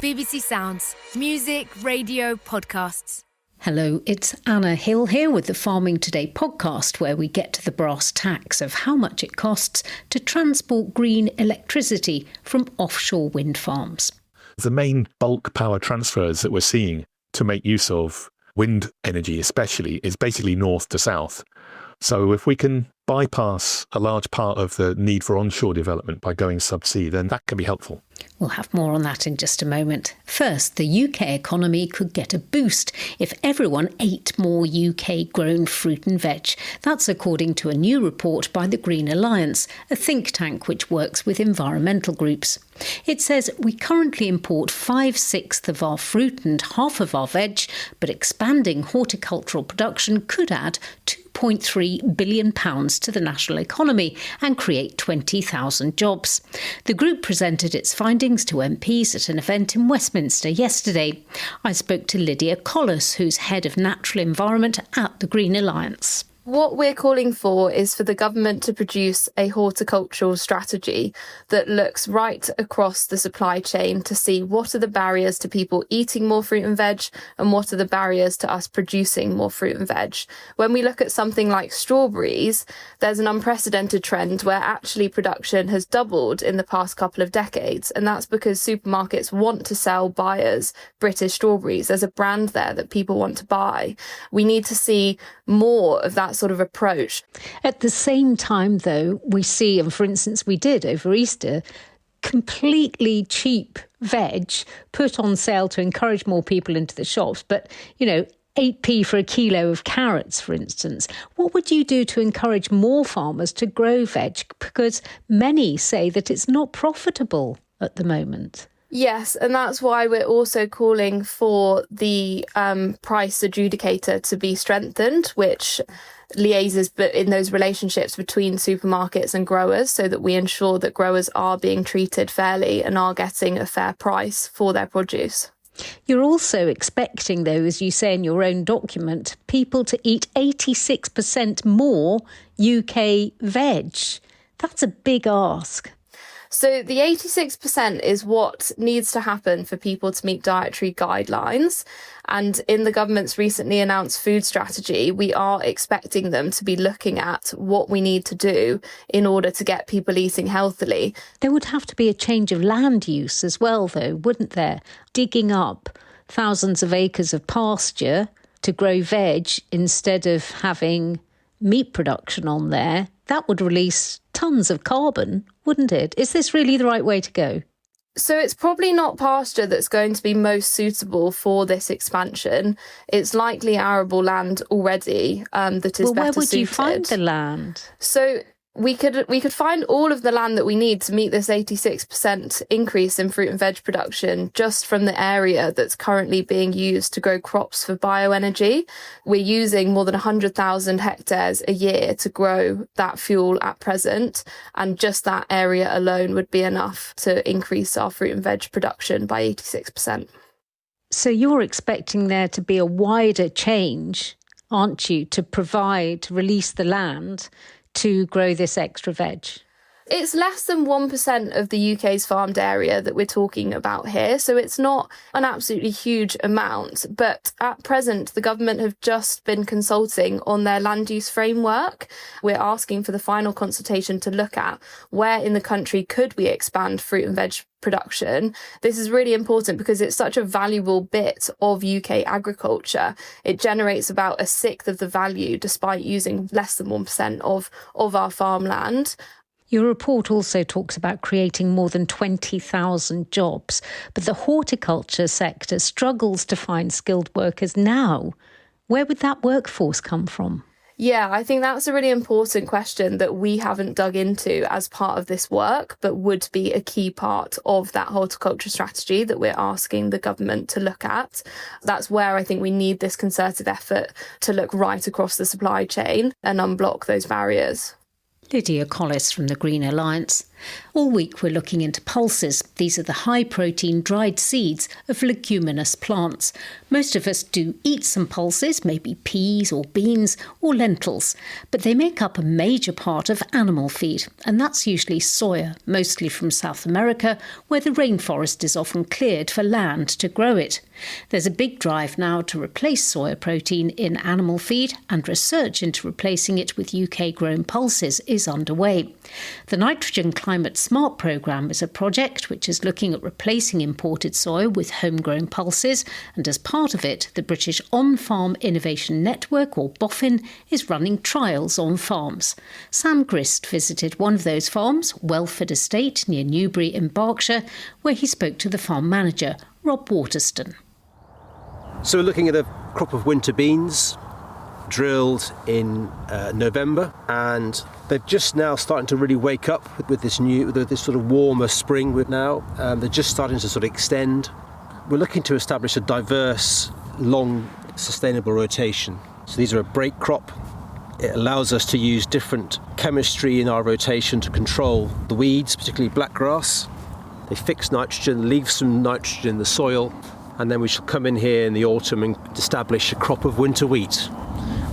BBC Sounds. Music, radio, podcasts. Hello, it's Anna Hill here with the Farming Today podcast, where we get to the brass tacks of how much it costs to transport green electricity from offshore wind farms. The main bulk power transfers that we're seeing to make use of wind energy especially is basically north to south. So if we can bypass a large part of the need for onshore development by going subsea, then that can be helpful. We'll have more on that in just a moment. First, the UK economy could get a boost if everyone ate more UK-grown fruit and veg. That's according to a new report by the Green Alliance, a think tank which works with environmental groups. It says we currently import 5/6 of our fruit and half of our veg, but expanding horticultural production could add £2.3 billion to the national economy and create 20,000 jobs. The group presented its findings to MPs at an event in Westminster yesterday. I spoke to Lydia Collis, who's head of natural environment at the Green Alliance. What we're calling for is for the government to produce a horticultural strategy that looks right across the supply chain to see what are the barriers to people eating more fruit and veg and what are the barriers to us producing more fruit and veg. When we look at something like strawberries, there's an unprecedented trend where actually production has doubled in the past couple of decades, and that's because supermarkets want to sell buyers British strawberries. There's a brand there that people want to buy. We need to see more of that sort of approach. At the same time, though, we see, and for instance, we did over Easter, completely cheap veg put on sale to encourage more people into the shops. But, 8p for a kilo of carrots, for instance. What would you do to encourage more farmers to grow veg? Because many say that it's not profitable at the moment. Yes, and that's why we're also calling for the price adjudicator to be strengthened, which liaises in those relationships between supermarkets and growers so that we ensure that growers are being treated fairly and are getting a fair price for their produce. You're also expecting, though, as you say in your own document, people to eat 86% more UK veg. That's a big ask. So the 86% is what needs to happen for people to meet dietary guidelines. And in the government's recently announced food strategy, we are expecting them to be looking at what we need to do in order to get people eating healthily. There would have to be a change of land use as well, though, wouldn't there? Digging up thousands of acres of pasture to grow veg instead of having meat production on there, that would release tons of carbon, wouldn't it? Is this really the right way to go? So it's probably not pasture that's going to be most suitable for this expansion. It's likely arable land already that is better suited. Well, where would you find the land? So we could find all of the land that we need to meet this 86% increase in fruit and veg production just from the area that's currently being used to grow crops for bioenergy. We're using more than 100,000 hectares a year to grow that fuel at present, and just that area alone would be enough to increase our fruit and veg production by 86%. So you're expecting there to be a wider change, aren't you, to release the land to grow this extra veg? It's less than 1% of the UK's farmed area that we're talking about here, so it's not an absolutely huge amount. But at present, the government have just been consulting on their land use framework. We're asking for the final consultation to look at where in the country could we expand fruit and veg production. This is really important because it's such a valuable bit of UK agriculture. It generates about 1/6 of the value despite using less than 1% of our farmland. Your report also talks about creating more than 20,000 jobs, but the horticulture sector struggles to find skilled workers now. Where would that workforce come from? Yeah, I think that's a really important question that we haven't dug into as part of this work, but would be a key part of that horticulture strategy that we're asking the government to look at. That's where I think we need this concerted effort to look right across the supply chain and unblock those barriers. Lydia Collis from the Green Alliance. All week we're looking into pulses. These are the high-protein dried seeds of leguminous plants. Most of us do eat some pulses, maybe peas or beans or lentils, but they make up a major part of animal feed, and that's usually soya, mostly from South America, where the rainforest is often cleared for land to grow it. There's a big drive now to replace soya protein in animal feed, and research into replacing it with UK-grown pulses is underway. The Nitrogen Climate Smart programme is a project which is looking at replacing imported soya with homegrown pulses, and as part of it, the British On-Farm Innovation Network, or BOFIN, is running trials on farms. Sam Grist visited one of those farms, Welford Estate, near Newbury in Berkshire, where he spoke to the farm manager, Rob Waterston. So we're looking at a crop of winter beans drilled in November, and they're just now starting to really wake up with this sort of warmer spring now. They're just starting to sort of extend. We're looking to establish a diverse, long, sustainable rotation. So these are a break crop. It allows us to use different chemistry in our rotation to control the weeds, particularly blackgrass. They fix nitrogen, leave some nitrogen in the soil, and then we shall come in here in the autumn and establish a crop of winter wheat,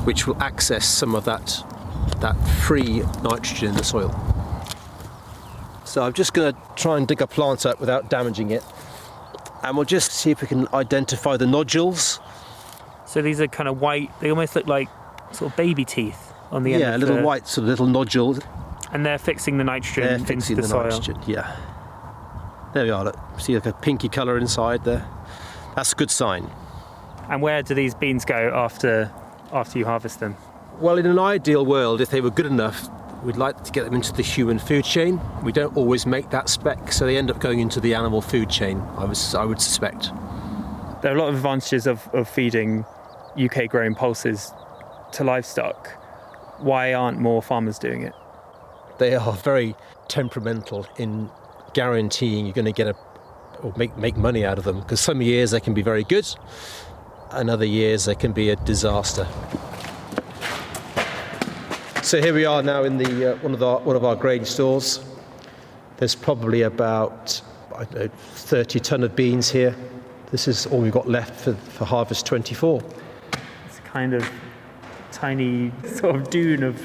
which will access some of that free nitrogen in the soil. So I'm just going to try and dig a plant up without damaging it, and we'll just see if we can identify the nodules. So these are kind of white, they almost look like sort of baby teeth on the end of the... Yeah, a little white sort of little nodule. And they're fixing the nitrogen into the soil. Nitrogen, yeah. There we are, look. See like a pinky colour inside there. That's a good sign. And where do these beans go after you harvest them? Well, in an ideal world, if they were good enough, we'd like to get them into the human food chain. We don't always make that spec, so they end up going into the animal food chain, I would suspect. There are a lot of advantages of feeding UK-grown pulses to livestock. Why aren't more farmers doing it? They are very temperamental in guaranteeing you're going to get or make money out of them, because some years they can be very good and other years they can be a disaster. So here we are now in the one of our grain stores. There's probably about 30 tonne of beans here. This is all we've got left for harvest 24. It's kind of tiny sort of dune of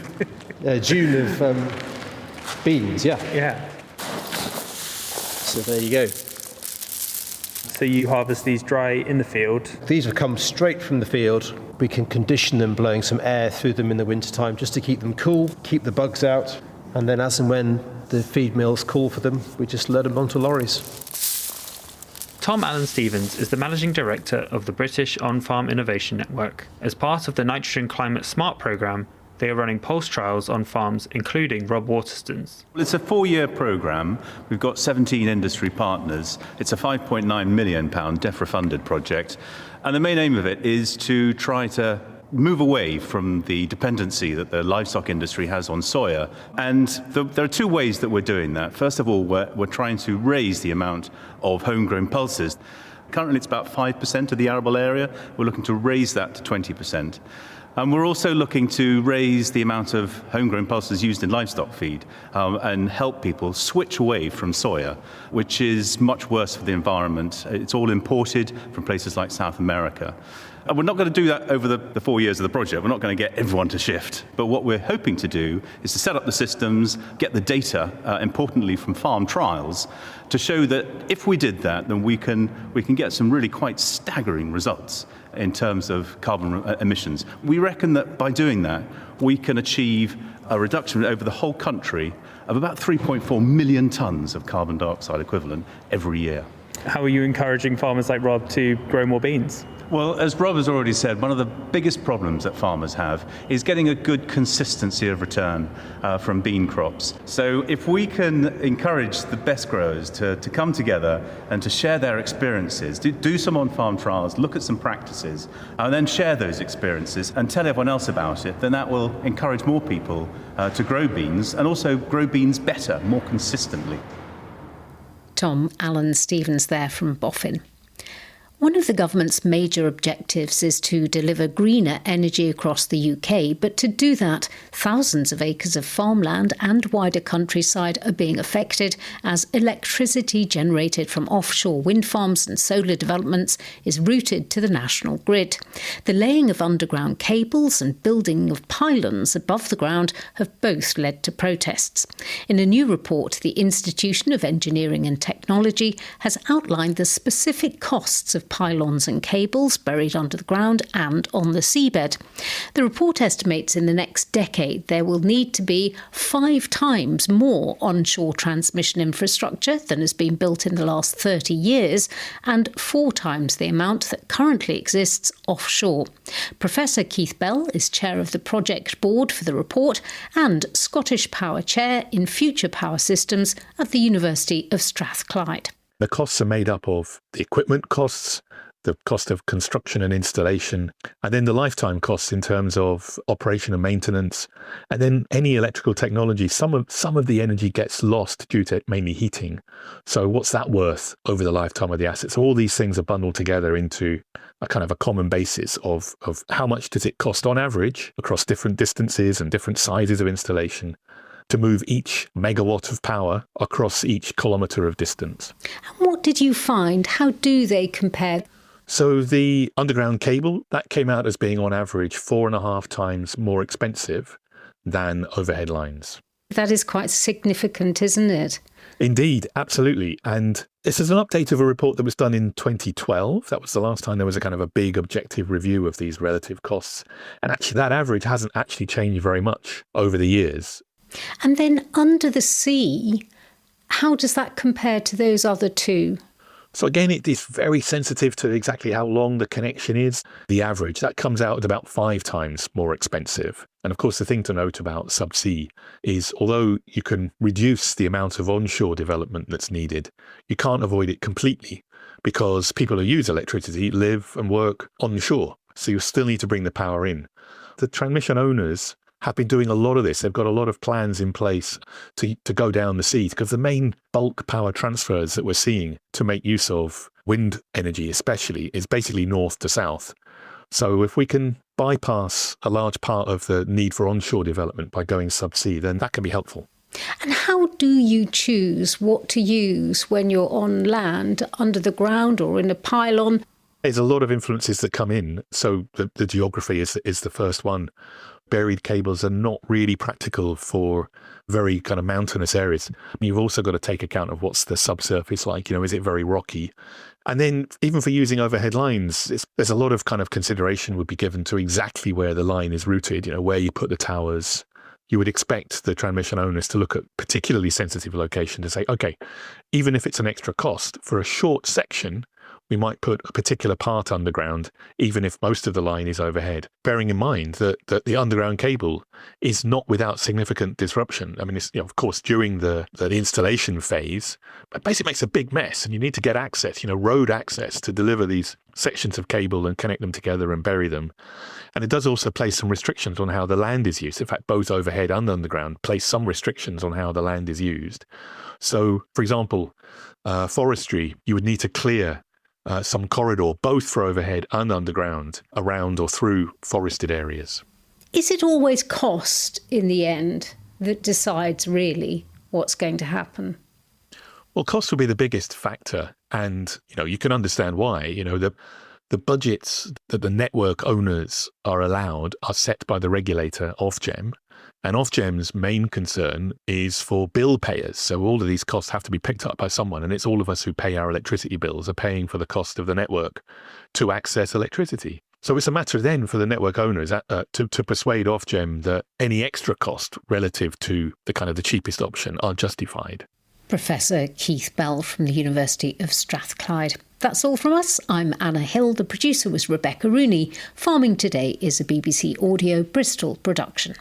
beans, yeah. Yeah. So there you go. So you harvest these dry in the field? These will come straight from the field. We can condition them, blowing some air through them in the wintertime just to keep them cool, keep the bugs out, and then as and when the feed mills call for them, we just load them onto lorries. Tom Allen-Stevens is the Managing Director of the British On-Farm Innovation Network. As part of the Nitrogen Climate Smart programme, they are running pulse trials on farms, including Rob Waterston's. Well, it's a 4-year programme. We've got 17 industry partners. It's a £5.9 million DEFRA-funded project. And the main aim of it is to try to move away from the dependency that the livestock industry has on soya. And there are two ways that we're doing that. First of all, we're trying to raise the amount of homegrown pulses. Currently, it's about 5% of the arable area. We're looking to raise that to 20%. And we're also looking to raise the amount of homegrown pulses used in livestock feed and help people switch away from soya, which is much worse for the environment. It's all imported from places like South America. And we're not going to do that over the 4 years of the project. We're not going to get everyone to shift. But what we're hoping to do is to set up the systems, get the data, importantly from farm trials, to show that if we did that, then we can get some really quite staggering results in terms of carbon emissions. We reckon that by doing that, we can achieve a reduction over the whole country of about 3.4 million tonnes of carbon dioxide equivalent every year. How are you encouraging farmers like Rob to grow more beans? Well, as Rob has already said, one of the biggest problems that farmers have is getting a good consistency of return from bean crops. So if we can encourage the best growers to come together and to share their experiences, do some on-farm trials, look at some practices, and then share those experiences and tell everyone else about it, then that will encourage more people to grow beans and also grow beans better, more consistently. Tom Allen-Stevens there from BOFIN. One of the government's major objectives is to deliver greener energy across the UK, but to do that, thousands of acres of farmland and wider countryside are being affected as electricity generated from offshore wind farms and solar developments is routed to the national grid. The laying of underground cables and building of pylons above the ground have both led to protests. In a new report, the Institution of Engineering and Technology has outlined the specific costs of pylons and cables buried under the ground and on the seabed. The report estimates in the next decade there will need to be 5 times more onshore transmission infrastructure than has been built in the last 30 years and 4 times the amount that currently exists offshore. Professor Keith Bell is chair of the project board for the report and Scottish Power Chair in Future Power Systems at the University of Strathclyde. The costs are made up of the equipment costs, the cost of construction and installation, and then the lifetime costs in terms of operation and maintenance. And then any electrical technology, some of the energy gets lost due to mainly heating. So what's that worth over the lifetime of the asset? So all these things are bundled together into a kind of a common basis of how much does it cost on average across different distances and different sizes of installation to move each megawatt of power across each kilometre of distance. And what did you find? How do they compare? So the underground cable, that came out as being on average 4.5 times more expensive than overhead lines. That is quite significant, isn't it? Indeed, absolutely. And this is an update of a report that was done in 2012. That was the last time there was a kind of a big objective review of these relative costs. And actually that average hasn't actually changed very much over the years. And then under the sea, how does that compare to those other two? So again, it is very sensitive to exactly how long the connection is. The average, that comes out at about 5 times more expensive. And of course, the thing to note about subsea is although you can reduce the amount of onshore development that's needed, you can't avoid it completely because people who use electricity live and work onshore. So you still need to bring the power in. The transmission owners have been doing a lot of this. They've got a lot of plans in place to go down the sea because the main bulk power transfers that we're seeing to make use of wind energy especially is basically north to south. So if we can bypass a large part of the need for onshore development by going subsea, then that can be helpful. And how do you choose what to use when you're on land, under the ground or in a pylon? There's a lot of influences that come in. So the geography is the first one. Buried cables are not really practical for very kind of mountainous areas. You've also got to take account of what's the subsurface like. Is it very rocky? And then even for using overhead lines, there's a lot of kind of consideration would be given to exactly where the line is routed, where you put the towers. You would expect the transmission owners to look at particularly sensitive location to say, okay, even if it's an extra cost for a short section, we might put a particular part underground, even if most of the line is overhead, bearing in mind that the underground cable is not without significant disruption. I mean, it's, of course, during the installation phase, it basically makes a big mess and you need to get access, road access to deliver these sections of cable and connect them together and bury them. And it does also place some restrictions on how the land is used. In fact, both overhead and underground place some restrictions on how the land is used. So, for example, forestry, you would need to clear some corridor, both for overhead and underground, around or through forested areas. Is it always cost in the end that decides really what's going to happen? Well, cost will be the biggest factor. And, you can understand why. The budgets that the network owners are allowed are set by the regulator, Ofgem. And Ofgem's main concern is for bill payers. So all of these costs have to be picked up by someone. And it's all of us who pay our electricity bills are paying for the cost of the network to access electricity. So it's a matter then for the network owners to persuade Ofgem that any extra cost relative to the cheapest option are justified. Professor Keith Bell from the University of Strathclyde. That's all from us. I'm Anna Hill. The producer was Rebecca Rooney. Farming Today is a BBC Audio Bristol production.